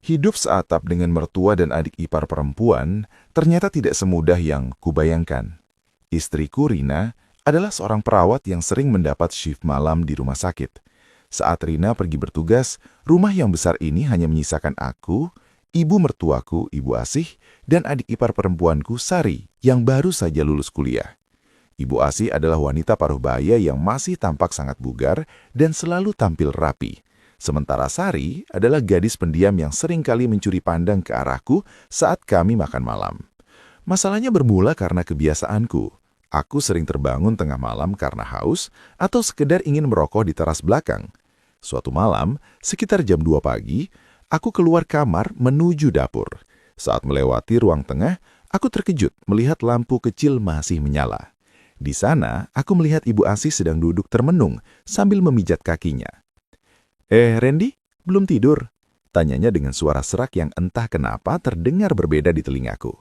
Hidup seatap dengan mertua dan adik ipar perempuan ternyata tidak semudah yang kubayangkan. Istriku Rina adalah seorang perawat yang sering mendapat shift malam di rumah sakit. Saat Rina pergi bertugas, rumah yang besar ini hanya menyisakan aku, ibu mertuaku, Ibu Asih, dan adik ipar perempuanku Sari yang baru saja lulus kuliah. Ibu Asih adalah wanita paruh baya yang masih tampak sangat bugar dan selalu tampil rapi. Sementara Sari adalah gadis pendiam yang sering kali mencuri pandang ke arahku saat kami makan malam. Masalahnya bermula karena kebiasaanku. Aku sering terbangun tengah malam karena haus atau sekedar ingin merokok di teras belakang. Suatu malam, sekitar jam 2 pagi, aku keluar kamar menuju dapur. Saat melewati ruang tengah, aku terkejut melihat lampu kecil masih menyala. Di sana, aku melihat Ibu Asih sedang duduk termenung sambil memijat kakinya. Randy, belum tidur?" tanyanya dengan suara serak yang entah kenapa terdengar berbeda di telingaku.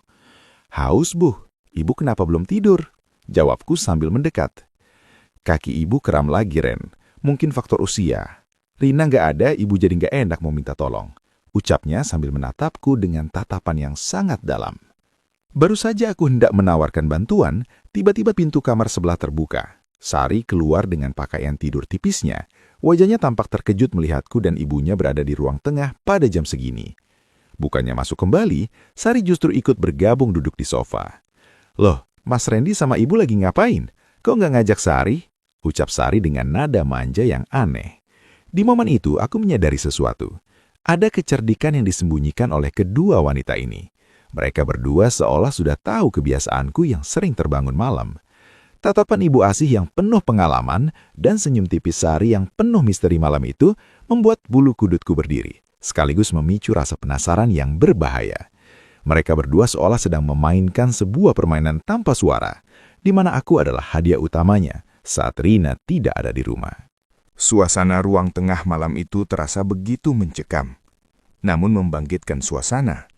"Haus, Bu. Ibu kenapa belum tidur?" jawabku sambil mendekat. "Kaki ibu kram lagi, Ren. Mungkin faktor usia. Rina nggak ada, ibu jadi nggak enak mau minta tolong," ucapnya sambil menatapku dengan tatapan yang sangat dalam. Baru saja aku hendak menawarkan bantuan, tiba-tiba pintu kamar sebelah terbuka. Sari keluar dengan pakaian tidur tipisnya. Wajahnya tampak terkejut melihatku dan ibunya berada di ruang tengah pada jam segini. Bukannya masuk kembali, Sari justru ikut bergabung duduk di sofa. "Loh, Mas Randy sama ibu lagi ngapain? Kok nggak ngajak Sari?" ucap Sari dengan nada manja yang aneh. Di momen itu, aku menyadari sesuatu. Ada kecerdikan yang disembunyikan oleh kedua wanita ini. Mereka berdua seolah sudah tahu kebiasaanku yang sering terbangun malam. Tatapan Ibu Asih yang penuh pengalaman dan senyum tipis Sari yang penuh misteri malam itu membuat bulu kudutku berdiri, sekaligus memicu rasa penasaran yang berbahaya. Mereka berdua seolah sedang memainkan sebuah permainan tanpa suara, di mana aku adalah hadiah utamanya saat Rina tidak ada di rumah. Suasana ruang tengah malam itu terasa begitu mencekam, namun membangkitkan suasana.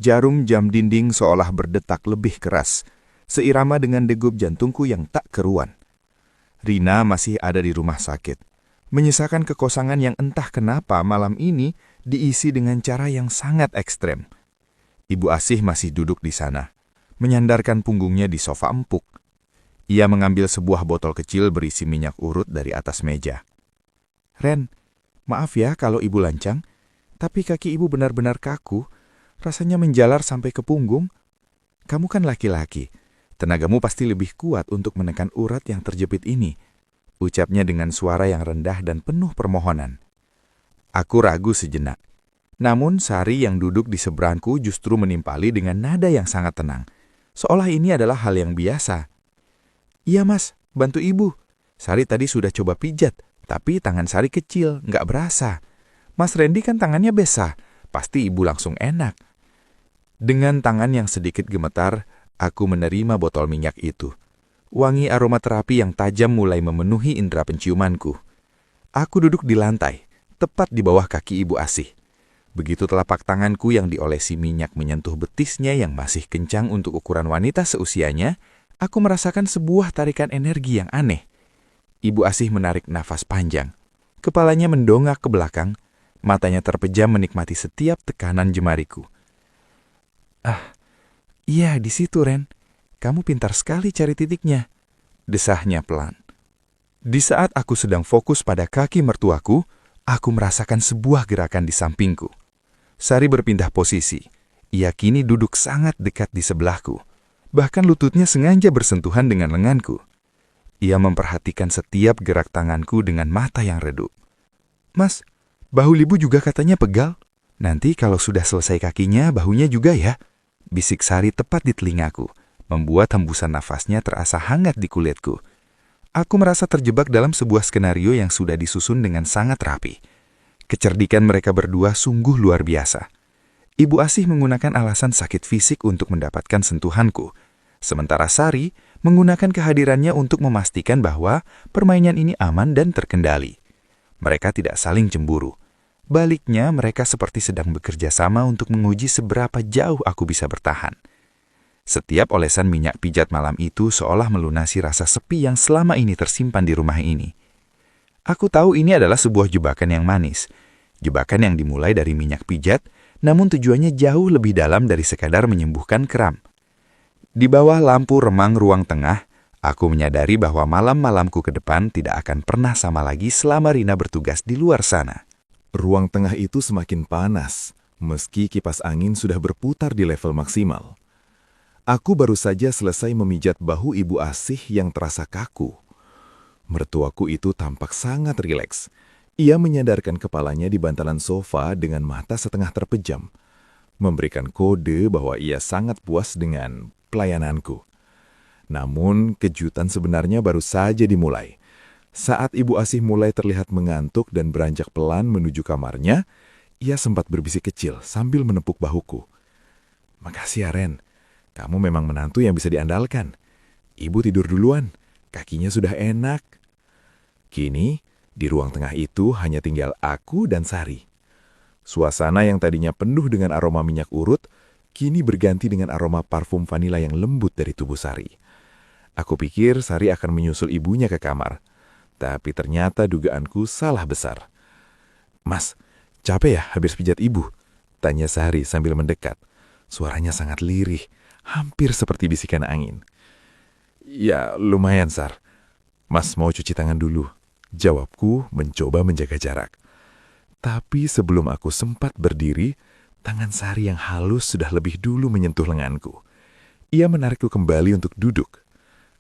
Jarum jam dinding seolah berdetak lebih keras, seirama dengan degup jantungku yang tak keruan. Rina masih ada di rumah sakit, menyisakan kekosongan yang entah kenapa malam ini diisi dengan cara yang sangat ekstrem. Ibu Asih masih duduk di sana, menyandarkan punggungnya di sofa empuk. Ia mengambil sebuah botol kecil berisi minyak urut dari atas meja. "Ren, maaf ya kalau ibu lancang, tapi kaki ibu benar-benar kaku, rasanya menjalar sampai ke punggung. Kamu kan laki-laki. Tenagamu pasti lebih kuat untuk menekan urat yang terjepit ini," ucapnya dengan suara yang rendah dan penuh permohonan. Aku ragu sejenak. Namun Sari yang duduk di seberangku justru menimpali dengan nada yang sangat tenang, seolah ini adalah hal yang biasa. "Iya Mas, bantu ibu. Sari tadi sudah coba pijat, tapi tangan Sari kecil, nggak berasa. Mas Randy kan tangannya besar, pasti ibu langsung enak." Dengan tangan yang sedikit gemetar, aku menerima botol minyak itu. Wangi aromaterapi yang tajam mulai memenuhi indera penciumanku. Aku duduk di lantai, tepat di bawah kaki Ibu Asih. Begitu telapak tanganku yang diolesi minyak menyentuh betisnya yang masih kencang untuk ukuran wanita seusianya, aku merasakan sebuah tarikan energi yang aneh. Ibu Asih menarik nafas panjang. Kepalanya mendongak ke belakang, matanya terpejam menikmati setiap tekanan jemariku. "Iya, di situ, Ren. Kamu pintar sekali cari titiknya," desahnya pelan. Di saat aku sedang fokus pada kaki mertuaku, aku merasakan sebuah gerakan di sampingku. Sari berpindah posisi. Ia kini duduk sangat dekat di sebelahku. Bahkan lututnya sengaja bersentuhan dengan lenganku. Ia memperhatikan setiap gerak tanganku dengan mata yang redup. "Mas, bahu ibu juga katanya pegal. Nanti kalau sudah selesai kakinya, bahunya juga ya," bisik Sari tepat di telingaku, membuat hembusan nafasnya terasa hangat di kulitku. Aku merasa terjebak dalam sebuah skenario yang sudah disusun dengan sangat rapi. Kecerdikan mereka berdua sungguh luar biasa. Ibu Asih menggunakan alasan sakit fisik untuk mendapatkan sentuhanku, sementara Sari menggunakan kehadirannya untuk memastikan bahwa permainan ini aman dan terkendali. Mereka tidak saling cemburu. Baliknya, mereka seperti sedang bekerja sama untuk menguji seberapa jauh aku bisa bertahan. Setiap olesan minyak pijat malam itu seolah melunasi rasa sepi yang selama ini tersimpan di rumah ini. Aku tahu ini adalah sebuah jebakan yang manis. Jebakan yang dimulai dari minyak pijat, namun tujuannya jauh lebih dalam dari sekadar menyembuhkan kram. Di bawah lampu remang ruang tengah, aku menyadari bahwa malam-malamku ke depan tidak akan pernah sama lagi selama Rina bertugas di luar sana. Ruang tengah itu semakin panas, meski kipas angin sudah berputar di level maksimal. Aku baru saja selesai memijat bahu ibu Asih yang terasa kaku. Mertuaku itu tampak sangat rileks. Ia menyandarkan kepalanya di bantalan sofa dengan mata setengah terpejam, memberikan kode bahwa ia sangat puas dengan pelayananku. Namun, kejutan sebenarnya baru saja dimulai. Saat Ibu Asih mulai terlihat mengantuk dan beranjak pelan menuju kamarnya, ia sempat berbisik kecil sambil menepuk bahuku. "Makasih ya, Ren. Kamu memang menantu yang bisa diandalkan. Ibu tidur duluan, kakinya sudah enak." Kini, di ruang tengah itu hanya tinggal aku dan Sari. Suasana yang tadinya penuh dengan aroma minyak urut, kini berganti dengan aroma parfum vanila yang lembut dari tubuh Sari. Aku pikir Sari akan menyusul ibunya ke kamar, tapi ternyata dugaanku salah besar. "Mas, capek ya habis pijat ibu?" tanya Sari sambil mendekat. Suaranya sangat lirih, hampir seperti bisikan angin. "Ya, lumayan, Sar. Mas mau cuci tangan dulu," jawabku mencoba menjaga jarak. Tapi sebelum aku sempat berdiri, tangan Sari yang halus sudah lebih dulu menyentuh lenganku. Ia menarikku kembali untuk duduk.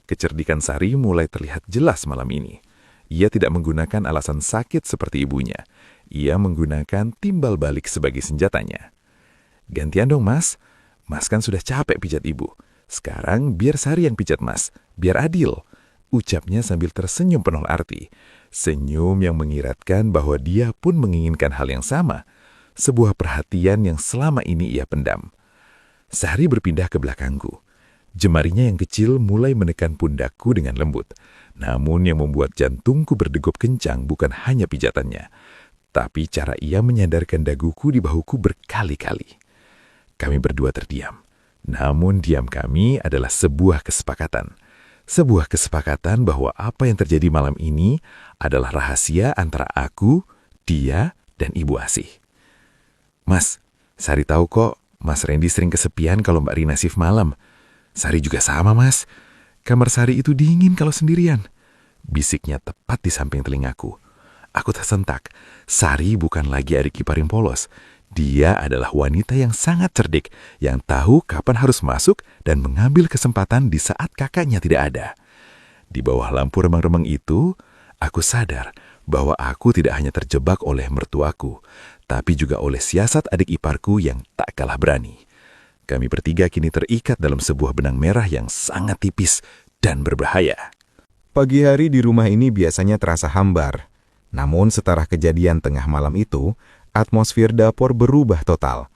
Kecerdikan Sari mulai terlihat jelas malam ini. Ia tidak menggunakan alasan sakit seperti ibunya. Ia menggunakan timbal balik sebagai senjatanya. "Gantian dong, Mas. Mas kan sudah capek pijat ibu. Sekarang biar Sari yang pijat Mas, biar adil," ucapnya sambil tersenyum penuh arti. Senyum yang mengiratkan bahwa dia pun menginginkan hal yang sama. Sebuah perhatian yang selama ini ia pendam. Sari berpindah ke belakangku. Jemarinya yang kecil mulai menekan pundakku dengan lembut. Namun yang membuat jantungku berdegup kencang bukan hanya pijatannya, tapi cara ia menyandarkan daguku di bahuku berkali-kali. Kami berdua terdiam. Namun diam kami adalah sebuah kesepakatan. Sebuah kesepakatan bahwa apa yang terjadi malam ini adalah rahasia antara aku, dia, dan Ibu Asih. "Mas, Sari tahu kok, Mas Randy sering kesepian kalau Mbak Rina shift malam. Sari juga sama, Mas. Kamar Sari itu dingin kalau sendirian," bisiknya tepat di samping telingaku. Aku tersentak. Sari bukan lagi adik ipar yang polos. Dia adalah wanita yang sangat cerdik, yang tahu kapan harus masuk dan mengambil kesempatan di saat kakaknya tidak ada. Di bawah lampu remang-remang itu, aku sadar bahwa aku tidak hanya terjebak oleh mertuaku, tapi juga oleh siasat adik iparku yang tak kalah berani. Kami bertiga kini terikat dalam sebuah benang merah yang sangat tipis dan berbahaya. Pagi hari di rumah ini biasanya terasa hambar. Namun setelah kejadian tengah malam itu, atmosfer dapur berubah total.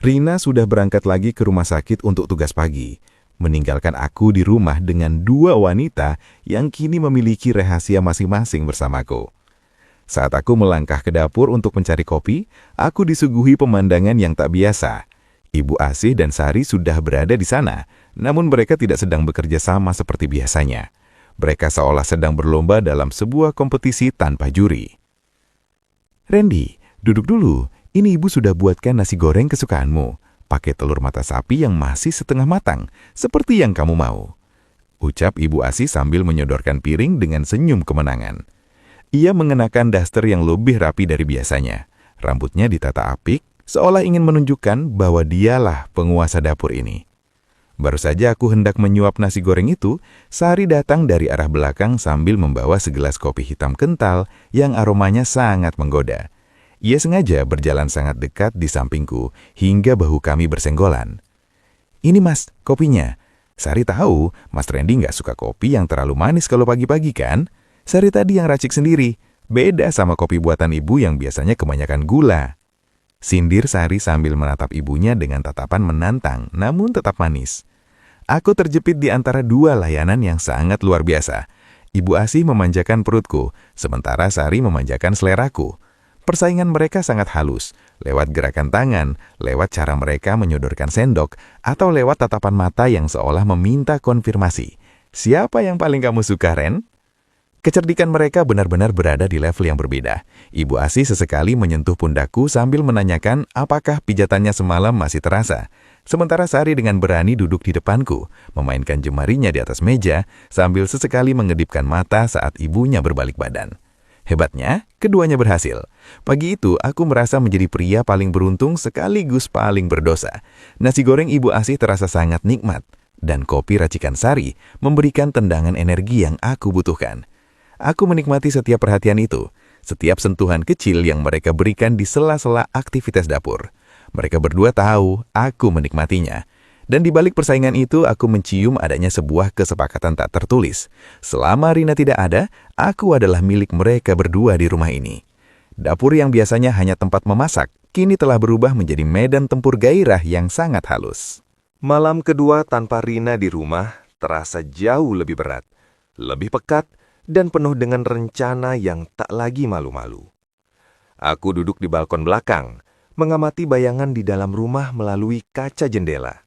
Rina sudah berangkat lagi ke rumah sakit untuk tugas pagi, meninggalkan aku di rumah dengan dua wanita yang kini memiliki rahasia masing-masing bersamaku. Saat aku melangkah ke dapur untuk mencari kopi, aku disuguhi pemandangan yang tak biasa. Ibu Asih dan Sari sudah berada di sana, namun mereka tidak sedang bekerja sama seperti biasanya. Mereka seolah sedang berlomba dalam sebuah kompetisi tanpa juri. "Randy, duduk dulu. Ini ibu sudah buatkan nasi goreng kesukaanmu. Pakai telur mata sapi yang masih setengah matang, seperti yang kamu mau," ucap Ibu Asih sambil menyodorkan piring dengan senyum kemenangan. Ia mengenakan daster yang lebih rapi dari biasanya. Rambutnya ditata apik, seolah ingin menunjukkan bahwa dialah penguasa dapur ini. Baru saja aku hendak menyuap nasi goreng itu, Sari datang dari arah belakang sambil membawa segelas kopi hitam kental yang aromanya sangat menggoda. Ia sengaja berjalan sangat dekat di sampingku hingga bahu kami bersenggolan. "Ini Mas, kopinya." Sari tahu Mas Randy nggak suka kopi yang terlalu manis kalau pagi-pagi kan? Sari tadi yang racik sendiri, beda sama kopi buatan ibu yang biasanya kebanyakan gula. Sindir Sari sambil menatap ibunya dengan tatapan menantang namun tetap manis. Aku terjepit di antara dua layanan yang sangat luar biasa. Ibu Asih memanjakan perutku, sementara Sari memanjakan seleraku. Persaingan mereka sangat halus, lewat gerakan tangan, lewat cara mereka menyodorkan sendok, atau lewat tatapan mata yang seolah meminta konfirmasi. "Siapa yang paling kamu suka, Ren?" Kecerdikan mereka benar-benar berada di level yang berbeda. Ibu Asih sesekali menyentuh pundakku sambil menanyakan apakah pijatannya semalam masih terasa. Sementara Sari dengan berani duduk di depanku, memainkan jemarinya di atas meja, sambil sesekali mengedipkan mata saat ibunya berbalik badan. Hebatnya, keduanya berhasil. Pagi itu, aku merasa menjadi pria paling beruntung sekaligus paling berdosa. Nasi goreng Ibu Asih terasa sangat nikmat, dan kopi racikan Sari memberikan tendangan energi yang aku butuhkan. Aku menikmati setiap perhatian itu, setiap sentuhan kecil yang mereka berikan di sela-sela aktivitas dapur. Mereka berdua tahu aku menikmatinya. Dan di balik persaingan itu, aku mencium adanya sebuah kesepakatan tak tertulis. Selama Rina tidak ada, aku adalah milik mereka berdua di rumah ini. Dapur yang biasanya hanya tempat memasak, kini telah berubah menjadi medan tempur gairah yang sangat halus. Malam kedua tanpa Rina di rumah terasa jauh lebih berat, lebih pekat, dan penuh dengan rencana yang tak lagi malu-malu. Aku duduk di balkon belakang, mengamati bayangan di dalam rumah melalui kaca jendela.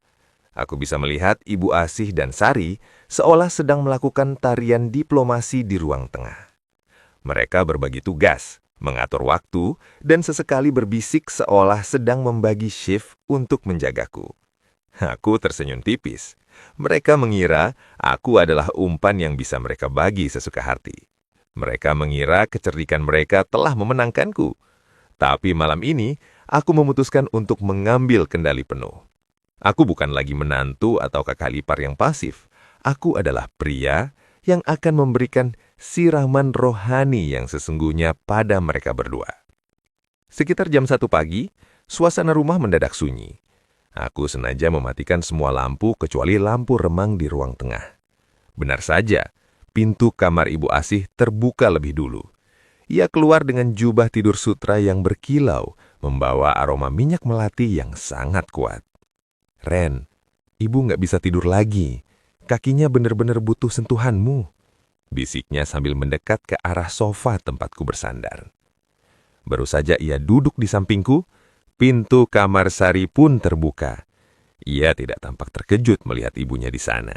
Aku bisa melihat Ibu Asih dan Sari seolah sedang melakukan tarian diplomasi di ruang tengah. Mereka berbagi tugas, mengatur waktu, dan sesekali berbisik seolah sedang membagi shift untuk menjagaku. Aku tersenyum tipis. Mereka mengira aku adalah umpan yang bisa mereka bagi sesuka hati. Mereka mengira kecerdikan mereka telah memenangkanku. Tapi malam ini, aku memutuskan untuk mengambil kendali penuh. Aku bukan lagi menantu atau kakak ipar yang pasif. Aku adalah pria yang akan memberikan siraman rohani yang sesungguhnya pada mereka berdua. Sekitar jam 1 pagi, suasana rumah mendadak sunyi. Aku sengaja mematikan semua lampu kecuali lampu remang di ruang tengah. Benar saja, pintu kamar Ibu Asih terbuka lebih dulu. Ia keluar dengan jubah tidur sutra yang berkilau, membawa aroma minyak melati yang sangat kuat. "Ren, Ibu nggak bisa tidur lagi. Kakinya benar-benar butuh sentuhanmu," bisiknya sambil mendekat ke arah sofa tempatku bersandar. Baru saja ia duduk di sampingku, pintu kamar Sari pun terbuka. Ia tidak tampak terkejut melihat ibunya di sana.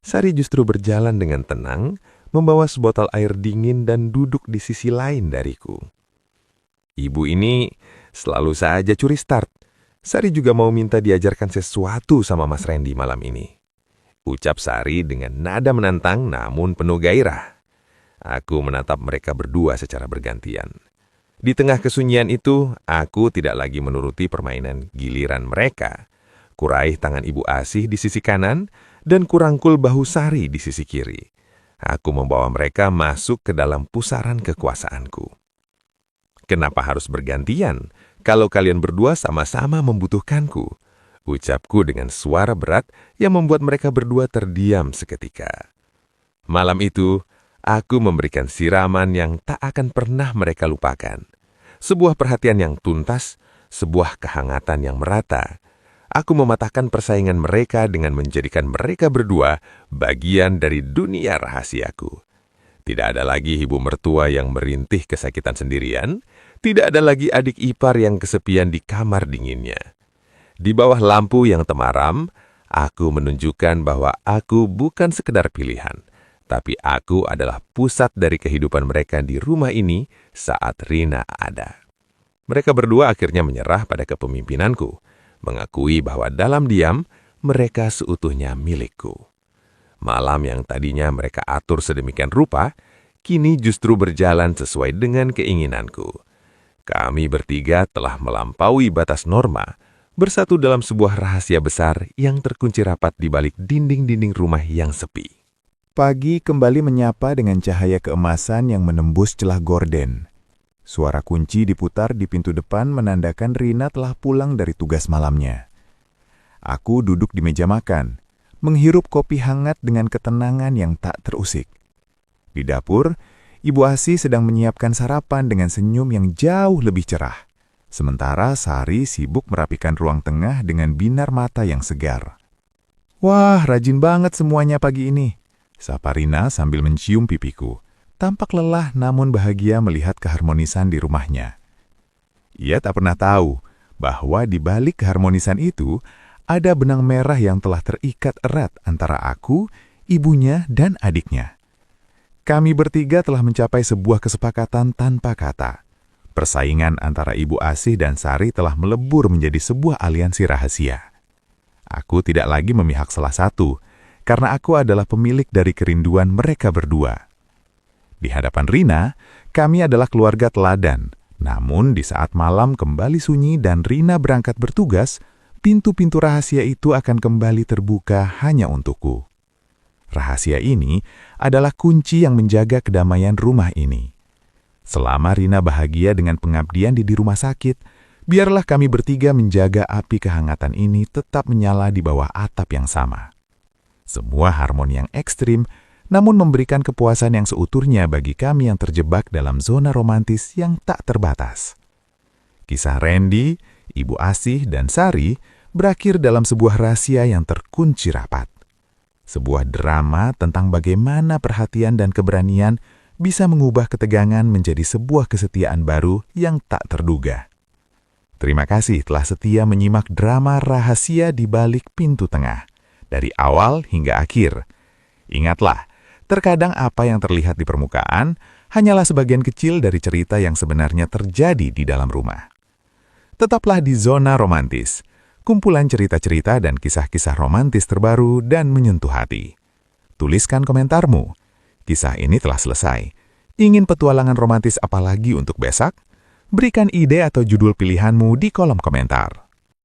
Sari justru berjalan dengan tenang, membawa sebotol air dingin dan duduk di sisi lain dariku. Ibu ini selalu saja curi start. Sari juga mau minta diajarkan sesuatu sama Mas Randy malam ini. Ucap Sari dengan nada menantang namun penuh gairah. Aku menatap mereka berdua secara bergantian. Di tengah kesunyian itu, aku tidak lagi menuruti permainan giliran mereka. Kuraih tangan Ibu Asih di sisi kanan dan kurangkul bahu Sari di sisi kiri. Aku membawa mereka masuk ke dalam pusaran kekuasaanku. "Kenapa harus bergantian kalau kalian berdua sama-sama membutuhkanku?" ucapku dengan suara berat yang membuat mereka berdua terdiam seketika. Malam itu, aku memberikan siraman yang tak akan pernah mereka lupakan. Sebuah perhatian yang tuntas, sebuah kehangatan yang merata. Aku mematahkan persaingan mereka dengan menjadikan mereka berdua bagian dari dunia rahasiaku. Tidak ada lagi ibu mertua yang merintih kesakitan sendirian, tidak ada lagi adik ipar yang kesepian di kamar dinginnya. Di bawah lampu yang temaram, aku menunjukkan bahwa aku bukan sekedar pilihan, tapi aku adalah pusat dari kehidupan mereka di rumah ini saat Rina ada. Mereka berdua akhirnya menyerah pada kepemimpinanku, mengakui bahwa dalam diam mereka seutuhnya milikku. Malam yang tadinya mereka atur sedemikian rupa, kini justru berjalan sesuai dengan keinginanku. Kami bertiga telah melampaui batas norma, bersatu dalam sebuah rahasia besar yang terkunci rapat di balik dinding-dinding rumah yang sepi. Pagi kembali menyapa dengan cahaya keemasan yang menembus celah gorden. Suara kunci diputar di pintu depan menandakan Rina telah pulang dari tugas malamnya. Aku duduk di meja makan, menghirup kopi hangat dengan ketenangan yang tak terusik. Di dapur, Ibu Asih sedang menyiapkan sarapan dengan senyum yang jauh lebih cerah. Sementara Sari sibuk merapikan ruang tengah dengan binar mata yang segar. "Wah, rajin banget semuanya pagi ini," sapa Rina sambil mencium pipiku. Tampak lelah namun bahagia melihat keharmonisan di rumahnya. Ia tak pernah tahu bahwa di balik keharmonisan itu ada benang merah yang telah terikat erat antara aku, ibunya, dan adiknya. Kami bertiga telah mencapai sebuah kesepakatan tanpa kata. Persaingan antara Ibu Asih dan Sari telah melebur menjadi sebuah aliansi rahasia. Aku tidak lagi memihak salah satu, karena aku adalah pemilik dari kerinduan mereka berdua. Di hadapan Rina, kami adalah keluarga teladan. Namun di saat malam kembali sunyi dan Rina berangkat bertugas, pintu-pintu rahasia itu akan kembali terbuka hanya untukku. Rahasia ini adalah kunci yang menjaga kedamaian rumah ini. Selama Rina bahagia dengan pengabdian di rumah sakit, biarlah kami bertiga menjaga api kehangatan ini tetap menyala di bawah atap yang sama. Semua harmoni yang ekstrim, namun memberikan kepuasan yang seutuhnya bagi kami yang terjebak dalam zona romantis yang tak terbatas. Kisah Randy, Ibu Asih, dan Sari berakhir dalam sebuah rahasia yang terkunci rapat. Sebuah drama tentang bagaimana perhatian dan keberanian bisa mengubah ketegangan menjadi sebuah kesetiaan baru yang tak terduga. Terima kasih telah setia menyimak drama rahasia di balik pintu tengah, dari awal hingga akhir. Ingatlah, terkadang apa yang terlihat di permukaan hanyalah sebagian kecil dari cerita yang sebenarnya terjadi di dalam rumah. Tetaplah di Zona Romantis, kumpulan cerita-cerita dan kisah-kisah romantis terbaru dan menyentuh hati. Tuliskan komentarmu. Kisah ini telah selesai. Ingin petualangan romantis apa lagi untuk besok? Berikan ide atau judul pilihanmu di kolom komentar.